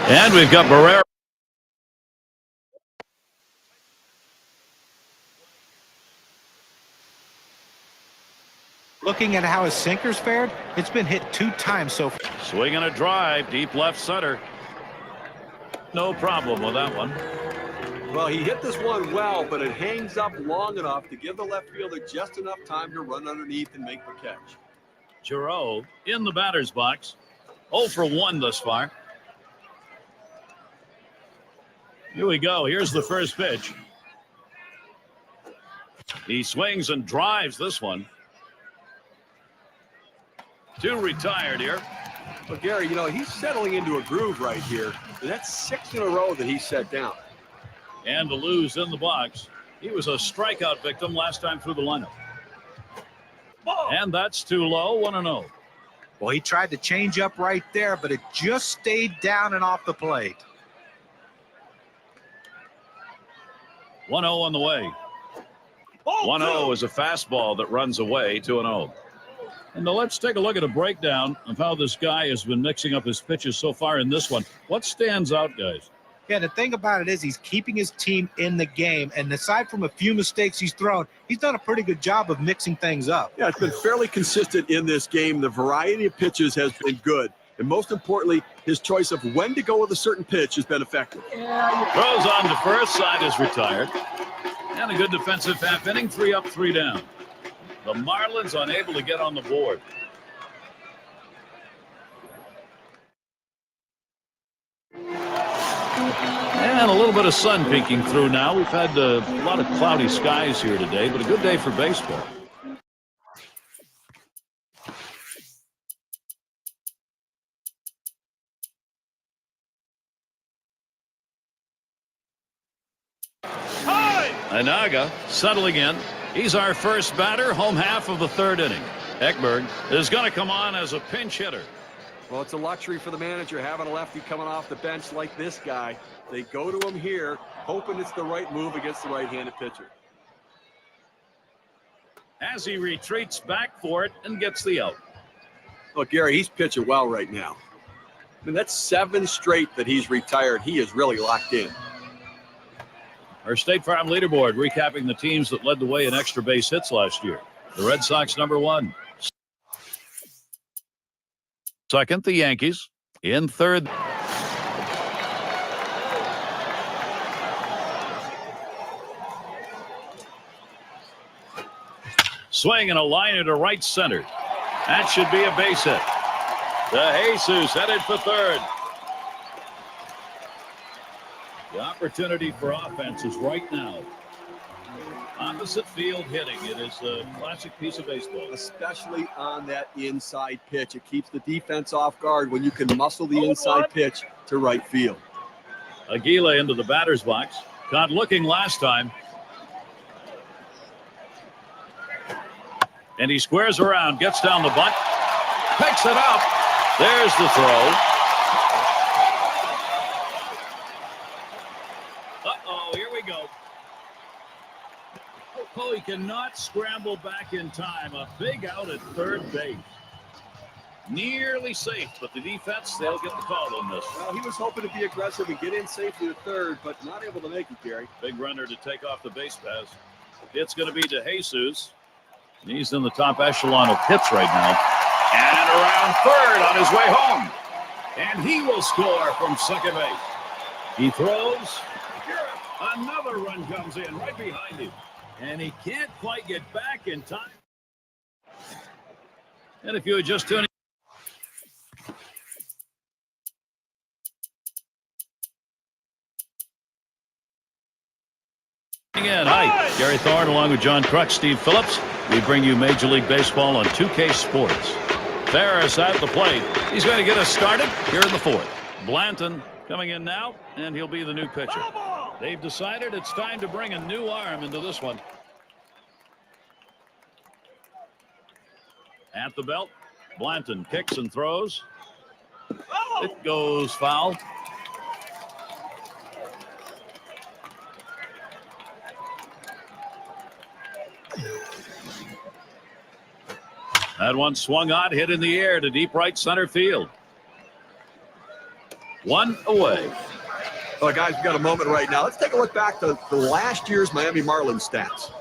And we've got Barrera. Looking at how his sinker's fared, it's been hit 2 times so far. Swinging a drive, deep left center. No problem with that one. Well, he hit this one well, but it hangs up long enough to give the left fielder just enough time to run underneath and make the catch. Giroux in the batter's box. 0 for 1 thus far. Here we go. Here's the first pitch. He swings and drives this one. 2 retired here. Well, Gary, you know, he's settling into a groove right here. And that's 6 in a row that he set down. And to lose in the box. He was a strikeout victim last time through the lineup. And that's too low, 1-0. Well, he tried to change up right there, but it just stayed down and off the plate. 1-0 on the way. 1-0 is a fastball that runs away, 2-0. And now let's take a look at a breakdown of how this guy has been mixing up his pitches so far in this one. What stands out, guys? Yeah, the thing about it is he's keeping his team in the game. And aside from a few mistakes he's thrown, he's done a pretty good job of mixing things up. Yeah, it's been fairly consistent in this game. The variety of pitches has been good. And most importantly, his choice of when to go with a certain pitch has been effective. Throws on to first, side is retired. And a good defensive half inning, 3 up, 3 down. The Marlins unable to get on the board. And a little bit of sun peeking through now. We've had a lot of cloudy skies here today, but a good day for baseball. Inaga settling in. He's our first batter, home half of the 3rd inning. Ekberg is going to come on as a pinch hitter. Well, it's a luxury for the manager having a lefty coming off the bench like this guy. They go to him here, hoping it's the right move against the right-handed pitcher. As he retreats back for it and gets the out. Look, Gary, he's pitching well right now. I mean, that's 7 straight that he's retired. He is really locked in. Our State Farm leaderboard recapping the teams that led the way in extra base hits last year. The Red Sox, number 1. Second, the Yankees. In third. Swing and a liner to right center. That should be a base hit. Jesus headed for third. The opportunity for offense is right now. Opposite field hitting. It is a classic piece of baseball. Especially on that inside pitch. It keeps the defense off guard when you can muscle the inside pitch to right field. Aguila into the batter's box. Got looking last time. And he squares around, gets down the bunt, picks it up. There's the throw. Here we go. Oh, he cannot scramble back in time. A big out at third base. Nearly safe, but the defense, they'll get the call on this. Well, he was hoping to be aggressive and get in safely to third, but not able to make it, Gary. Big runner to take off the base pass. It's going to be to Jesus. He's in the top echelon of hits right now. And around third on his way home. And he will score from second base. He throws. Another run comes in right behind him. And he can't quite get back in time. And if you had just tuned in. Hi, Gary Thorne along with John Crutch, Steve Phillips. We bring you Major League Baseball on 2K Sports. Ferris at the plate. He's going to get us started here in the 4th. Blanton coming in now, and he'll be the new pitcher. They've decided it's time to bring a new arm into this one. At the belt, Blanton kicks and throws. It goes foul. That one swung on, hit in the air to deep right center field. One away. Well, guys, we've got a moment right now. Let's take a look back to the last year's Miami Marlins stats.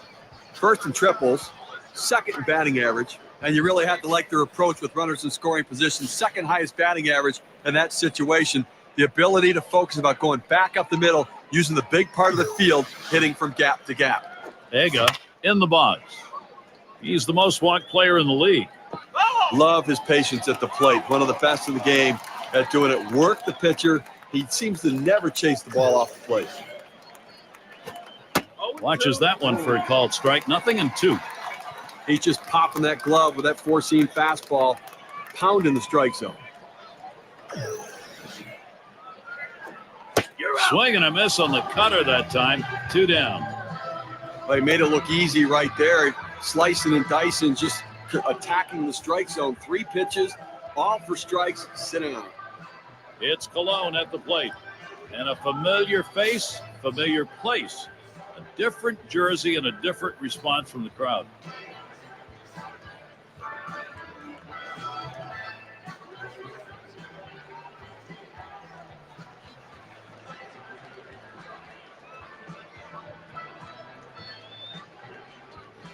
First in triples, second in batting average, and you really have to like their approach with runners in scoring position. Second highest batting average in that situation. The ability to focus about going back up the middle, using the big part of the field, hitting from gap to gap. Ega in the box. He's the most walked player in the league. Love his patience at the plate. One of the best in the game at doing it. Work the pitcher. He seems to never chase the ball off the plate. Watches that one for a called strike. 0-2. He's just popping that glove with that four-seam fastball, pounding the strike zone. Swing and a miss on the cutter that time. 2 down. Well, he made it look easy right there. Slicing and dicing, just attacking the strike zone. 3 pitches, all for strikes, sitting on it. It's Colon at the plate. And a familiar face, familiar place. A different jersey and a different response from the crowd.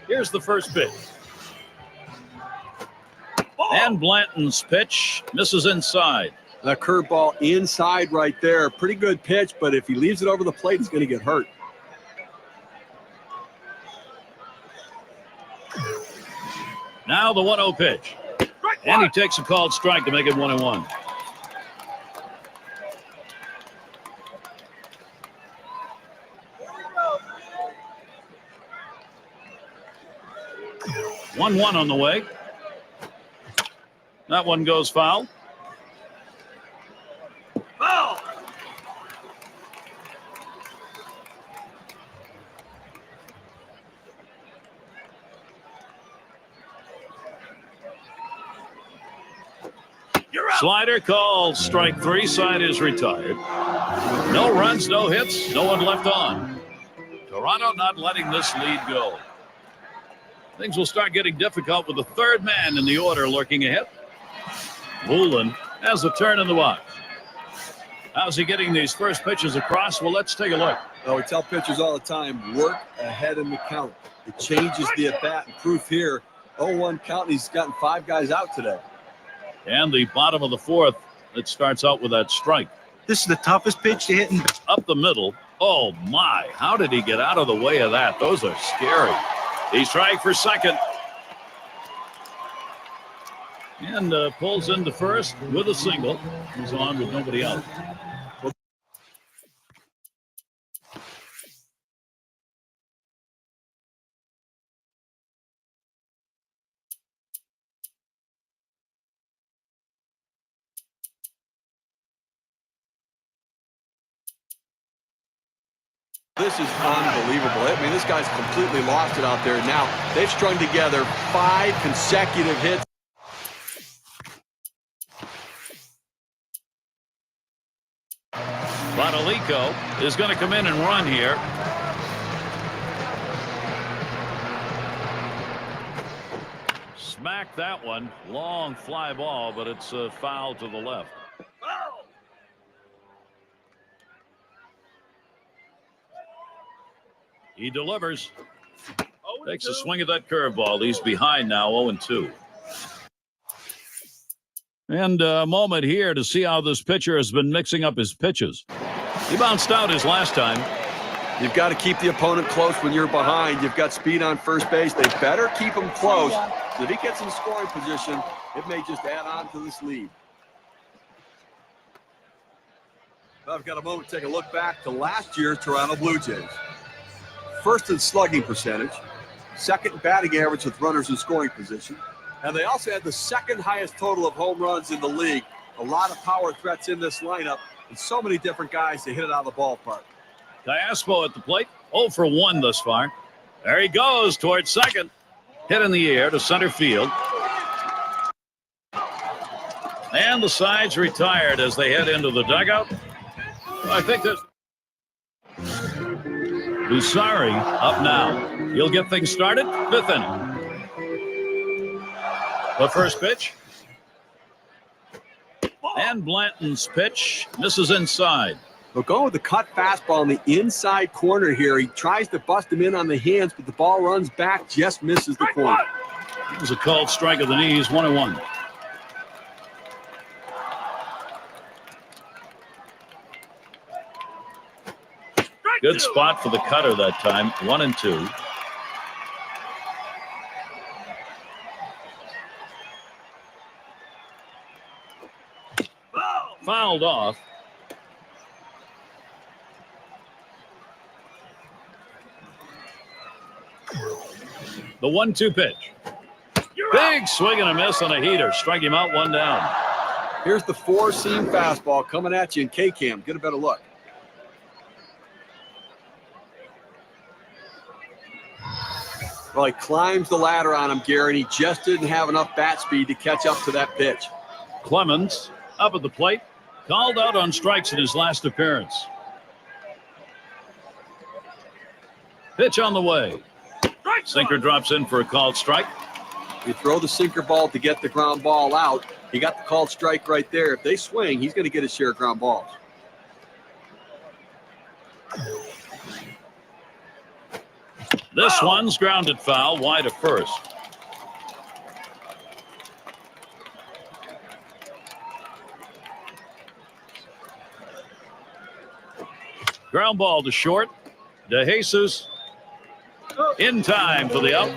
Here's the first pitch. And Blanton's pitch misses inside. The curveball inside right there. Pretty good pitch, but if he leaves it over the plate, he's going to get hurt. Now the 1-0 pitch. And he takes a called strike to make it 1-1. One on the way. That one goes foul. Foul! Slider called strike 3. Side is retired. No runs, no hits, no one left on. Toronto not letting this lead go. Things will start getting difficult with the third man in the order lurking ahead. Woolen has a turn in the box. How's he getting these first pitches across? Well, let's take a look. Oh, we tell pitchers all the time, work ahead in the count. It changes the at-bat. And proof here, 0-1 count, and he's gotten 5 guys out today. And the bottom of the 4th, it starts out with that strike. This is the toughest pitch to hit. Up the middle. Oh, my. How did he get out of the way of that? Those are scary. He's trying for second. And pulls into first with a single. He's on with nobody out. This is unbelievable. I mean, this guy's completely lost it out there. Now, they've strung together 5 consecutive hits. Bonalico is going to come in and run here. Smack that one. Long fly ball, but it's a foul to the left. He delivers. Takes a swing at that curveball. He's behind now, 0-2. And a moment here to see how this pitcher has been mixing up his pitches. He bounced out his last time. You've got to keep the opponent close when you're behind. You've got speed on first base. They better keep him close. So if he gets in scoring position, it may just add on to this lead. I've got a moment to take a look back to last year's Toronto Blue Jays. First in slugging percentage, second in batting average with runners in scoring position, and they also had the second highest total of home runs in the league. A lot of power threats in this lineup, and so many different guys to hit it out of the ballpark. Diaspo at the plate, 0 for 1 thus far. There he goes towards second. Hit in the air to center field. And the side's retired as they head into the dugout. I think there's Usari up now. He'll get things started. 5th inning. The first pitch. And Blanton's pitch misses inside. We'll go with the cut fastball in the inside corner here. He tries to bust him in on the hands, but the ball runs back, just misses the corner. It was a called strike of the knees, 1-1. Good spot for the cutter that time, 1-2. Fouled off. The 1-2 pitch. Big swing and a miss on a heater. Strike him out, 1 down. Here's the four-seam fastball coming at you in K-Cam. Get a better look. Well, he climbs the ladder on him, Gary, and he just didn't have enough bat speed to catch up to that pitch. Clemens up at the plate. Called out on strikes in his last appearance. Pitch on the way. Sinker drops in for a called strike. You throw the sinker ball to get the ground ball out. He got the called strike right there. If they swing, he's going to get his share of ground balls. This one's grounded foul, wide of first. Ground ball to short. DeJesus in time for the out.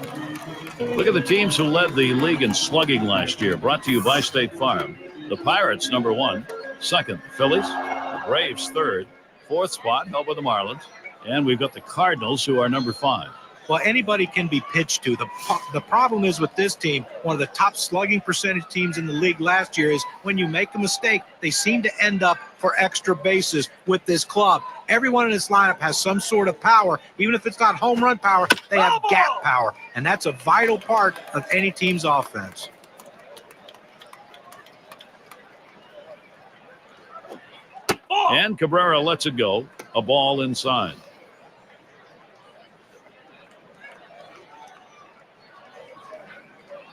Look at the teams who led the league in slugging last year. Brought to you by State Farm. The Pirates, number 1. Second, the Phillies. The Braves, third. Fourth spot, held by the Marlins. And we've got the Cardinals, who are number 5. Well, anybody can be pitched to. The problem is with this team, one of the top slugging percentage teams in the league last year, is when you make a mistake, they seem to end up for extra bases with this club. Everyone in this lineup has some sort of power. Even if it's not home run power, they have gap power. And that's a vital part of any team's offense. And Cabrera lets it go. A ball inside.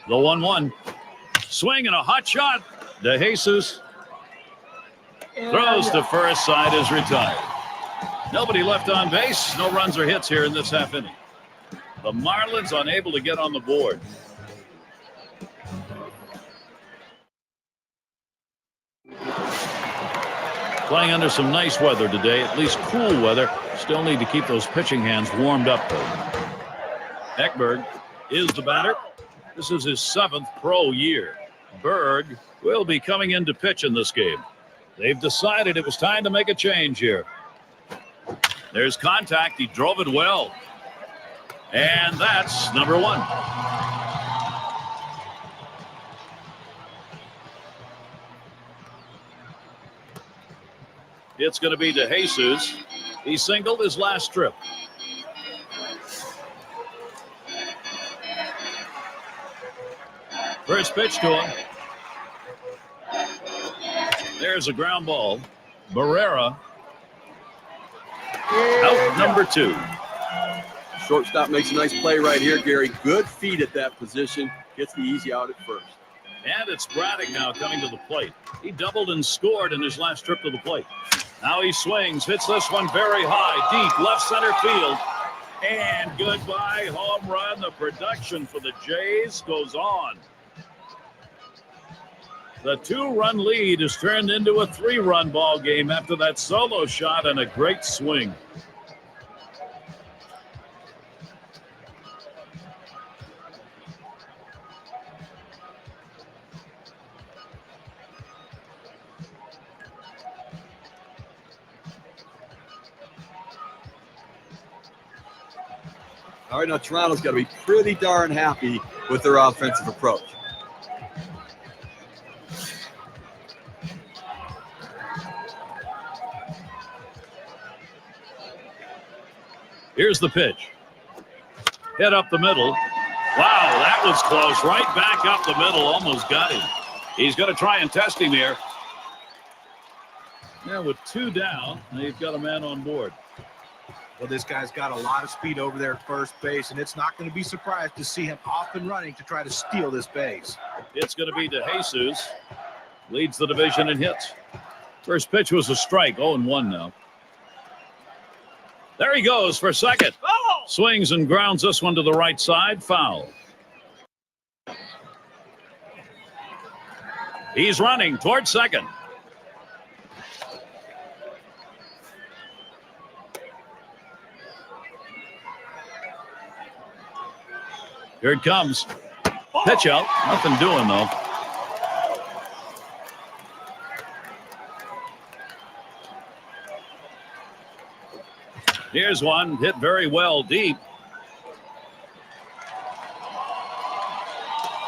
The 1-1. Swing and a hot shot. DeJesus throws to first. Side is retired. Nobody left on base. No runs or hits here in this half inning. The Marlins unable to get on the board. Playing under some nice weather today, at least cool weather. Still need to keep those pitching hands warmed up, though. Ekberg is the batter. This is his 7th pro year. Berg will be coming in to pitch in this game. They've decided it was time to make a change here. There's contact. He drove it well. And that's number 1. It's going to be DeJesus. He singled his last trip. First pitch to him. There's a ground ball. Barrera. Out number 2. Shortstop makes a nice play right here, Gary. Good feet at that position. Gets the easy out at first. And it's Braddock now coming to the plate. He doubled and scored in his last trip to the plate. Now he swings, hits this one very high, deep left center field. And goodbye, home run. The production for the Jays goes on. The 2-run lead is turned into a 3-run ball game after that solo shot and a great swing. All right, now Toronto's got to be pretty darn happy with their offensive approach. Here's the pitch. Hit up the middle. Wow, that was close. Right back up the middle. Almost got him. He's going to try and test him here. Now with 2 down, they've got a man on board. Well, this guy's got a lot of speed over there at first base, and it's not going to be surprised to see him off and running to try to steal this base. It's going to be DeJesus. Leads the division in hits. First pitch was a strike. 0-1 now. There he goes for second. Swings and grounds this one to the right side. Foul. He's running towards second. Here it comes. Pitch out. Nothing doing, though. Here's one hit very well deep.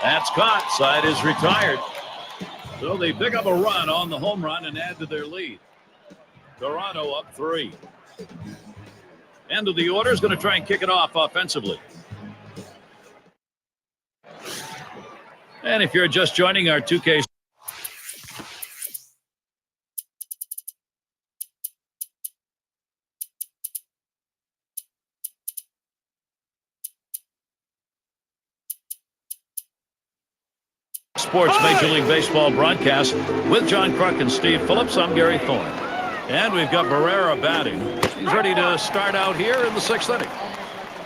That's caught. Side is retired. So they pick up a run on the home run and add to their lead. Toronto up 3. End of the order is going to try and kick it off offensively. And if you're just joining our 2K Sports Major League Baseball broadcast with John Kruk and Steve Phillips, I'm Gary Thorne. And we've got Barrera batting. He's ready to start out here in the 6th inning.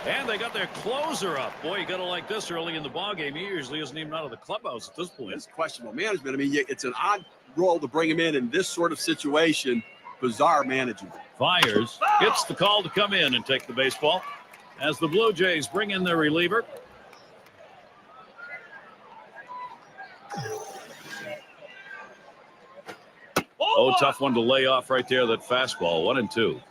And they got their closer up. Boy, you got to like this early in the ballgame. He usually isn't even out of the clubhouse at this point. It's questionable management. I mean, it's an odd role to bring him in this sort of situation. Bizarre management. Fires. Gets the call to come in and take the baseball as the Blue Jays bring in their reliever. Oh, tough one to lay off right there, that fastball. 1-2.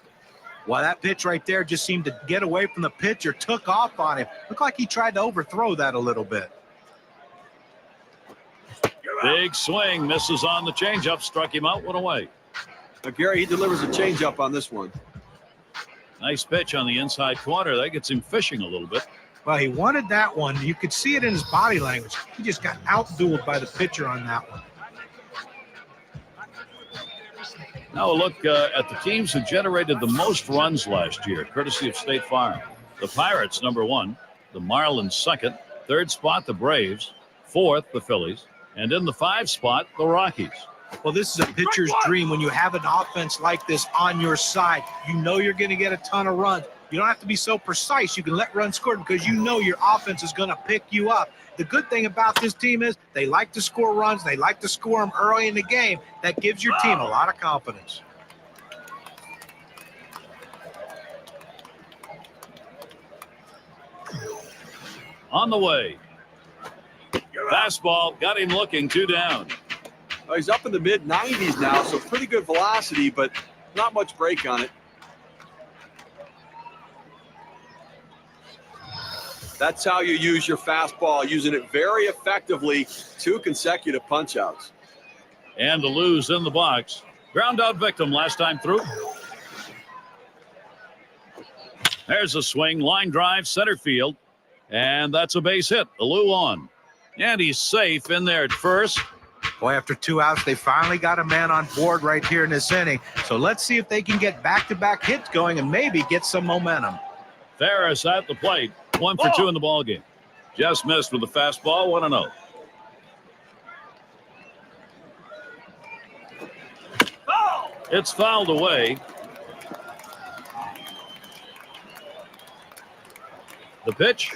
Well, that pitch right there just seemed to get away from the pitcher, took off on him. Looked like he tried to overthrow that a little bit. Big swing, misses on the changeup, struck him out, went away. Now, Gary, he delivers a changeup on this one. Nice pitch on the inside corner. That gets him fishing a little bit. Well, he wanted that one. You could see it in his body language. He just got outdueled by the pitcher on that one. Now a look at the teams who generated the most runs last year, courtesy of State Farm. The Pirates, number 1. The Marlins, 2nd. 3rd spot, the Braves. 4th, the Phillies. And in the 5th spot, the Rockies. Well, this is a pitcher's dream when you have an offense like this on your side. You know you're going to get a ton of runs. You don't have to be so precise. You can let runs score because you know your offense is going to pick you up. The good thing about this team is they like to score runs. They like to score them early in the game. That gives your team a lot of confidence. On the way. Fastball got him looking, 2 down. Oh, he's up in the mid-90s now, so pretty good velocity, but not much break on it. That's how you use your fastball, using it very effectively. 2 consecutive punch-outs. And the Lou's in the box. Ground out victim last time through. There's a swing, line drive, center field. And that's a base hit. The Lou on. And he's safe in there at first. Boy, after 2 outs, they finally got a man on board right here in this inning. So let's see if they can get back-to-back hits going and maybe get some momentum. Ferris at the plate. 1 for 2 in the ballgame. Just missed with the fastball. 1-0. It's fouled away. The pitch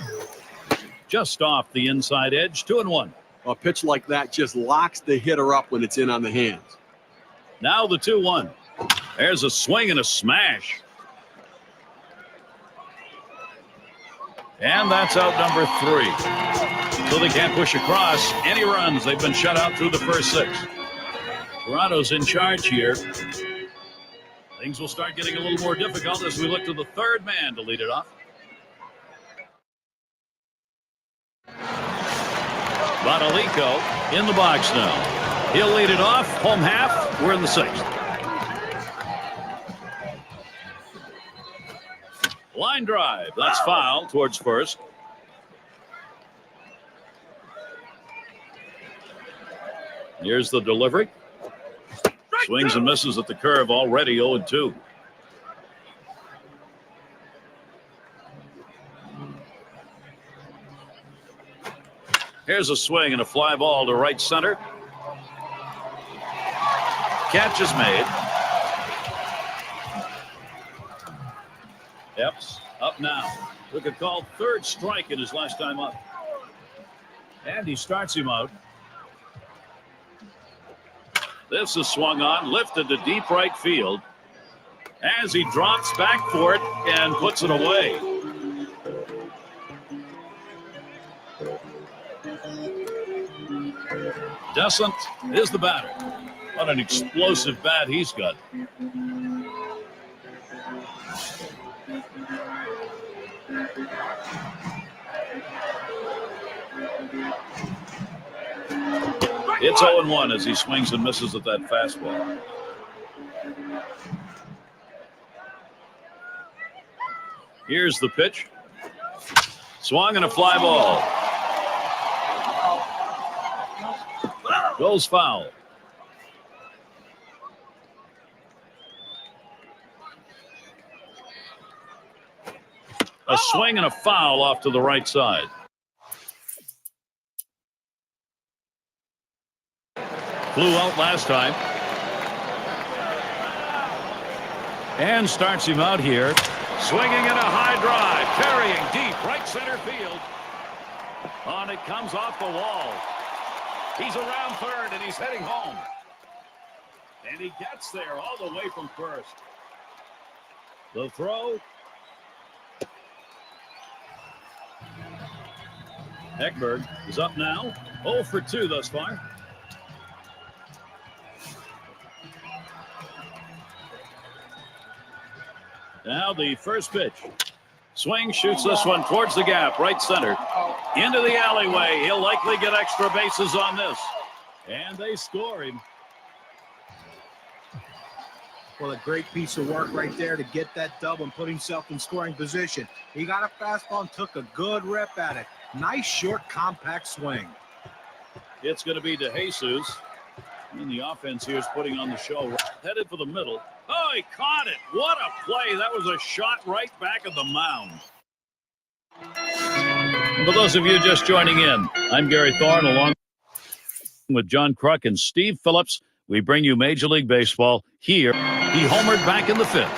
just off the inside edge. 2-1. A pitch like that just locks the hitter up when it's in on the hands. Now the 2-1. There's a swing and a smash. And that's out number 3. So they can't push across any runs. They've been shut out through the first 6. Toronto's in charge here. Things will start getting a little more difficult as we look to the 3rd man to lead it off. Bonalico in the box now. He'll lead it off. Home half. We're in the 6th. Line drive. That's foul towards first. Here's the delivery. Swings and misses at the curve, already 0-2. Here's a swing and a fly ball to right center. catch is made. Epps up now. Took a called third strike in his last time up. And he starts him out. This is swung on, lifted to deep right field as he drops back for it and puts it away. Descent is the batter. What an explosive bat he's got. It's 0-1 as he swings and misses at that fastball. Here's the pitch. Swung and a fly ball. Goes foul. A swing and a foul off to the right side. Flew out last time. And starts him out here. Swinging in a high drive. Carrying deep right center field. On it comes off the wall. He's around third and he's heading home. And he gets there all the way from first. The throw. Ekberg is up now. 0 for 2 thus far. Now the first pitch. Swing, shoots this one towards the gap, right center. Into the alleyway. He'll likely get extra bases on this. And they score him. Well, a great piece of work right there to get that double and put himself in scoring position. He got a fastball and took a good rip at it. Nice, short, compact swing. It's going to be DeJesus. And the offense here is putting on the show. Headed for the middle. Oh, he caught it. What a play. That was a shot right back at the mound. And for those of you just joining in, I'm Gary Thorne along with John Kruk and Steve Phillips. We bring you Major League Baseball here. He homered back in the 5th.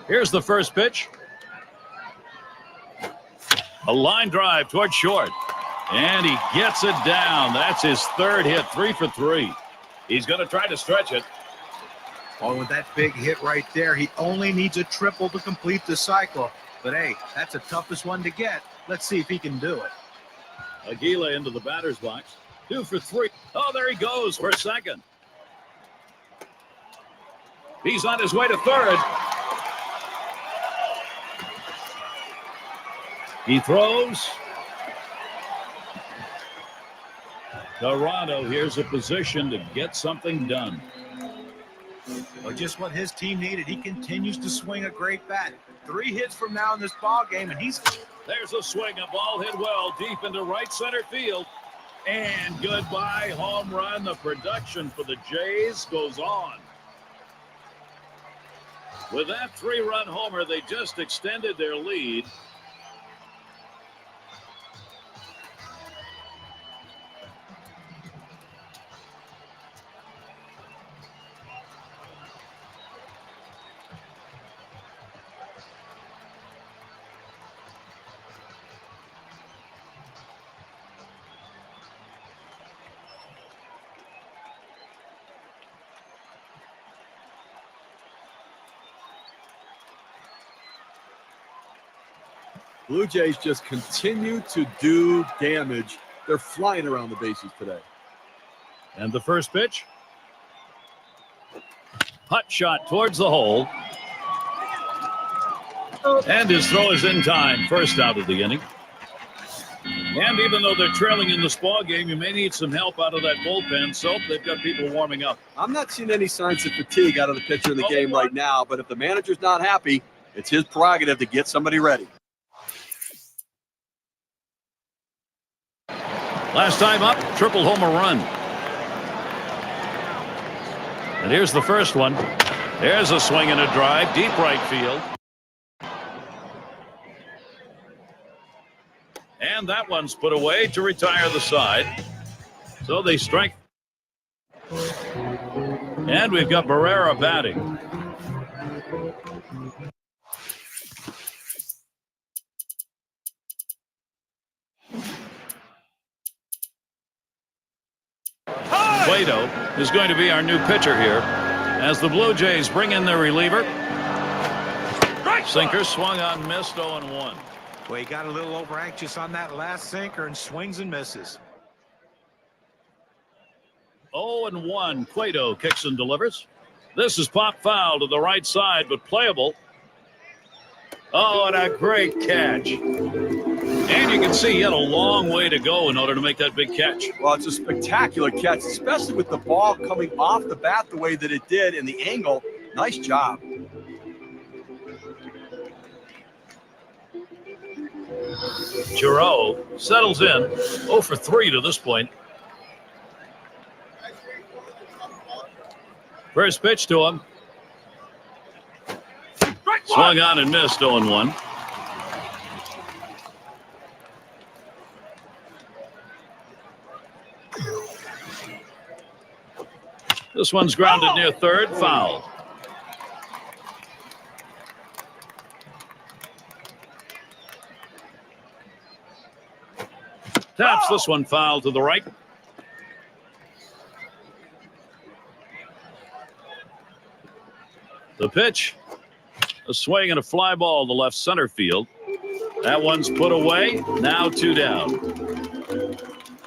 Here's the first pitch. A line drive toward short. And he gets it down. That's his third hit, 3 for 3. He's going to try to stretch it. Oh, with that big hit right there, he only needs a triple to complete the cycle. But, hey, that's the toughest one to get. Let's see if he can do it. Aguila into the batter's box. 2 for 3. Oh, there he goes for second. He's on his way to third. He throws. Toronto, here's a position to get something done. Well, just what his team needed. He continues to swing a great bat. 3 hits from now in this ball game, and he's... There's a swing. A ball hit well deep into right center field. And goodbye, home run. The production for the Jays goes on. With that 3-run homer, they just extended their lead. Blue Jays just continue to do damage. They're flying around the bases today. And the first pitch. Hot shot towards the hole. And his throw is in time. First out of the inning. And even though they're trailing in this ball game, you may need some help out of that bullpen. So they've got people warming up. I'm not seeing any signs of fatigue out of the pitcher in the game right now. But if the manager's not happy, it's his prerogative to get somebody ready. Last time up, triple homer run. And here's the first one. There's a swing and a drive, deep right field. And that one's put away to retire the side. So they strike. And we've got Barrera batting. Cueto is going to be our new pitcher here as the Blue Jays bring in their reliever. Sinker swung on, missed, 0-1. Well, he got a little over anxious on that last sinker and swings and misses. 0-1. Cueto kicks and delivers. This is pop foul to the right side, but playable. Oh, and a great catch. And you can see he had a long way to go in order to make that big catch. Well, it's a spectacular catch, especially with the ball coming off the bat the way that it did and the angle. Nice job. Giroux settles in. 0 for 3 to this point. First pitch to him. Swung on and missed, 0-1. This one's grounded near third, foul. Taps this one foul to the right. The pitch, a swing and a fly ball to left center field. That one's put away. Now 2 down.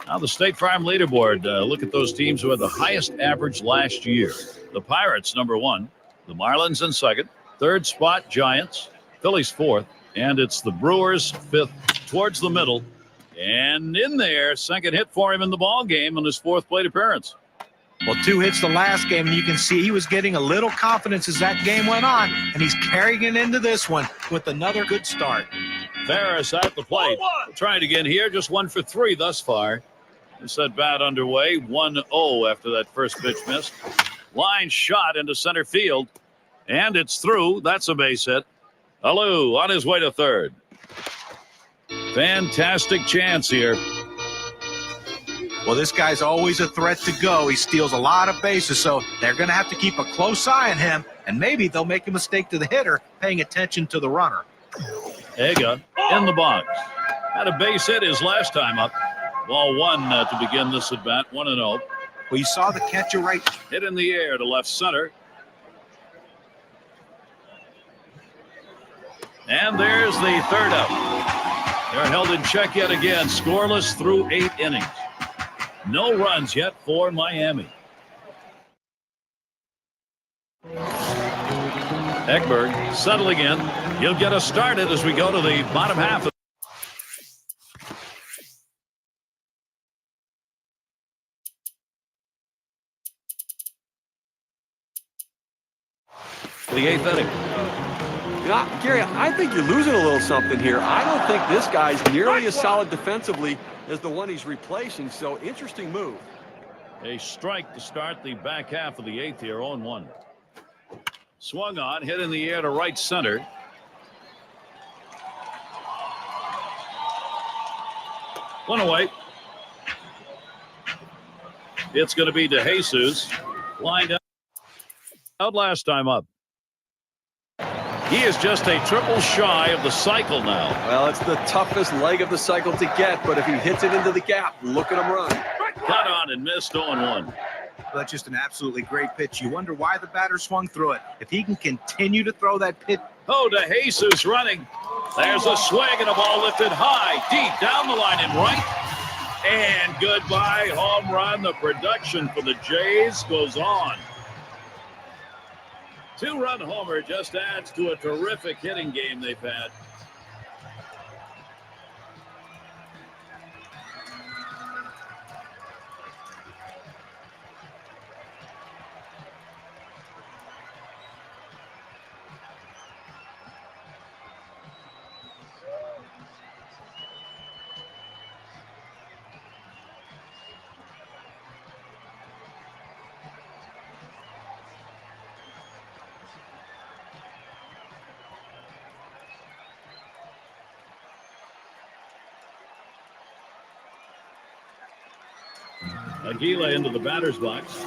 Now the State Farm leaderboard. Look at those teams who had the highest average last year. The Pirates, number 1. The Marlins in second. Third spot, Giants. Phillies fourth. And it's the Brewers fifth towards the middle. And in there, second hit for him in the ball game on his fourth plate appearance. Well, 2 hits the last game, and you can see he was getting a little confidence as that game went on, and he's carrying it into this one with another good start. Ferris at the plate. Trying again here, just 1 for 3 thus far. This at bat underway, 1-0 after that first pitch missed. Line shot into center field, and it's through. That's a base hit. Alou on his way to third. Fantastic chance here. Well, this guy's always a threat to go. He steals a lot of bases, so they're going to have to keep a close eye on him, and maybe they'll make a mistake to the hitter, paying attention to the runner. Ega in the box. Had a base hit his last time up. Ball 1 to begin this at bat, 1-0. Well, you saw the catcher right. Hit in the air to left center. And there's the third out. They're held in check yet again, scoreless through 8 innings. No runs yet for Miami. Ekberg settling in. He'll get us started as we go to the bottom half of the 8th inning. You know, Gary, I think you're losing a little something here. I don't think this guy's nearly as solid defensively as the one he's replacing, so interesting move. A strike to start the back half of the 8th here, 0-1. Swung on, hit in the air to right center. One away. It's going to be DeJesus. Lined out last time up. He is just a triple shy of the cycle now. Well, it's the toughest leg of the cycle to get, but if he hits it into the gap, look at him run. Cut on and missed, 0-1. That's just an absolutely great pitch. You wonder why the batter swung through it. If he can continue to throw that pitch. Oh, DeJesus running. There's a swing and a ball lifted high, deep down the line and right. And goodbye, home run. The production for the Jays goes on. 2-run homer just adds to a terrific hitting game they've had. Aguila into the batter's box. He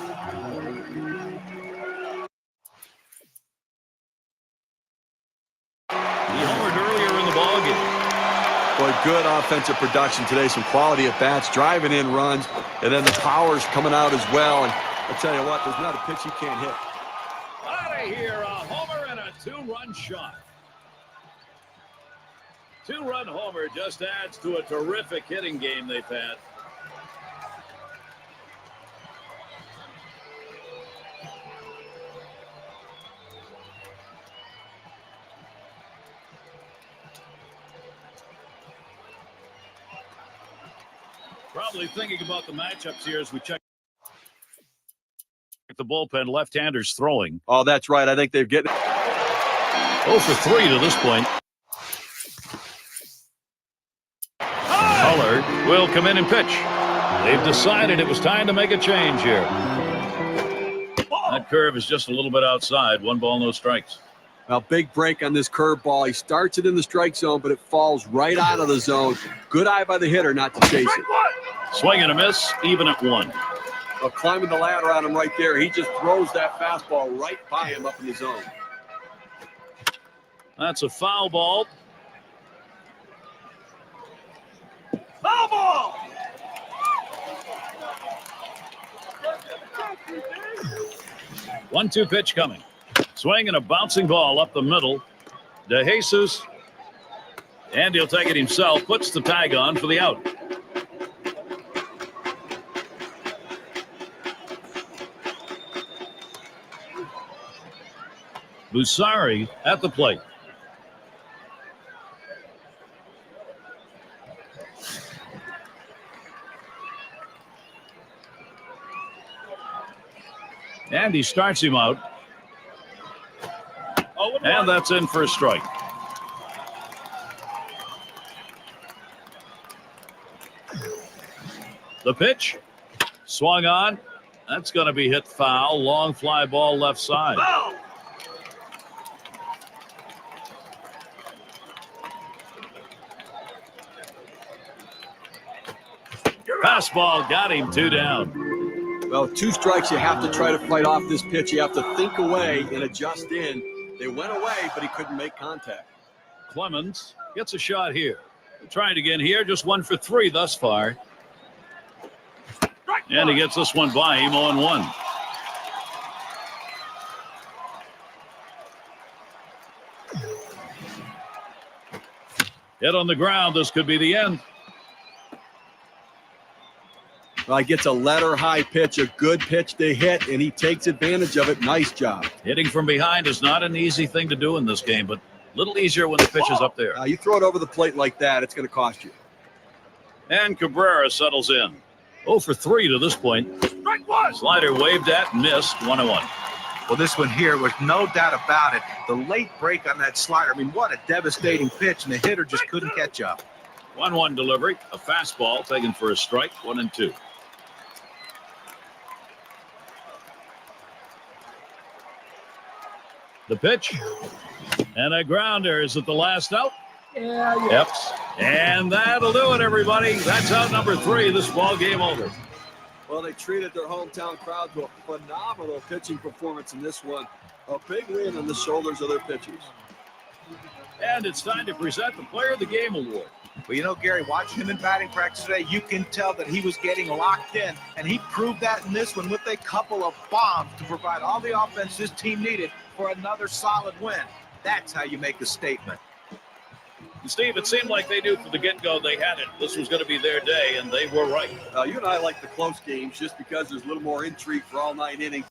homered earlier in the ballgame. Boy, good offensive production today. Some quality at bats, driving in runs, and then the power's coming out as well. And I'll tell you what, there's not a pitch he can't hit. Out of here, a homer and a two-run shot. Two-run homer just adds to a terrific hitting game they've had. Probably thinking about the matchups here as we check the bullpen. Left-handers throwing. Oh, that's right. I think they've getting 0 for 3 to this point. Muller will come in and pitch. They've decided it was time to make a change here. That curve is just a little bit outside. 1 ball, no strikes. a big break on this curveball. He starts it in the strike zone, but it falls right out of the zone. Good eye by the hitter not to chase it. Swing and a miss, even at 1. Well, climbing the ladder on him right there. He just throws that fastball right by him up in the zone. That's a foul ball. Foul ball! One-two pitch coming. Swing and a bouncing ball up the middle. De Jesus, and he'll take it himself. Puts the tag on for the out. Busari at the plate. And he starts him out. And that's in for a strike. The pitch. Swung on. That's going to be hit foul. Long fly ball left side. Foul. Fastball got him 2 down. Well, 2 strikes, you have to try to fight off this pitch. You have to think away and adjust in. They went away, but he couldn't make contact. Clemens gets a shot here. Trying again here, just 1 for 3 thus far. And he gets this one by him on 1. Hit on the ground. This could be the end. Well, he gets a letter high pitch, a good pitch to hit, and he takes advantage of it. Nice job. Hitting from behind is not an easy thing to do in this game, but a little easier when the pitch is up there. You throw it over the plate like that, it's going to cost you. And Cabrera settles in. 0 for 3 to this point. Strike 1. Slider waved at, missed, 1-1. Well, this one here was no doubt about it. The late break on that slider. I mean, what a devastating pitch, and the hitter just couldn't catch up. 1-1 delivery, a fastball taken for a strike, 1-2. The pitch, and a grounder. Is it the last out? Yeah. Yep. And that'll do it, everybody. That's out number 3. This ball game over. Well, they treated their hometown crowd to a phenomenal pitching performance in this one. A big win on the shoulders of their pitchers. And it's time to present the Player of the Game award. Well, you know, Gary, watching him in batting practice today, you can tell that he was getting locked in, and he proved that in this one with a couple of bombs to provide all the offense this team needed for another solid win. That's how you make a statement. Steve, it seemed like they knew from the get-go they had it. This was going to be their day, and they were right. You and I like the close games just because there's a little more intrigue for all 9 innings.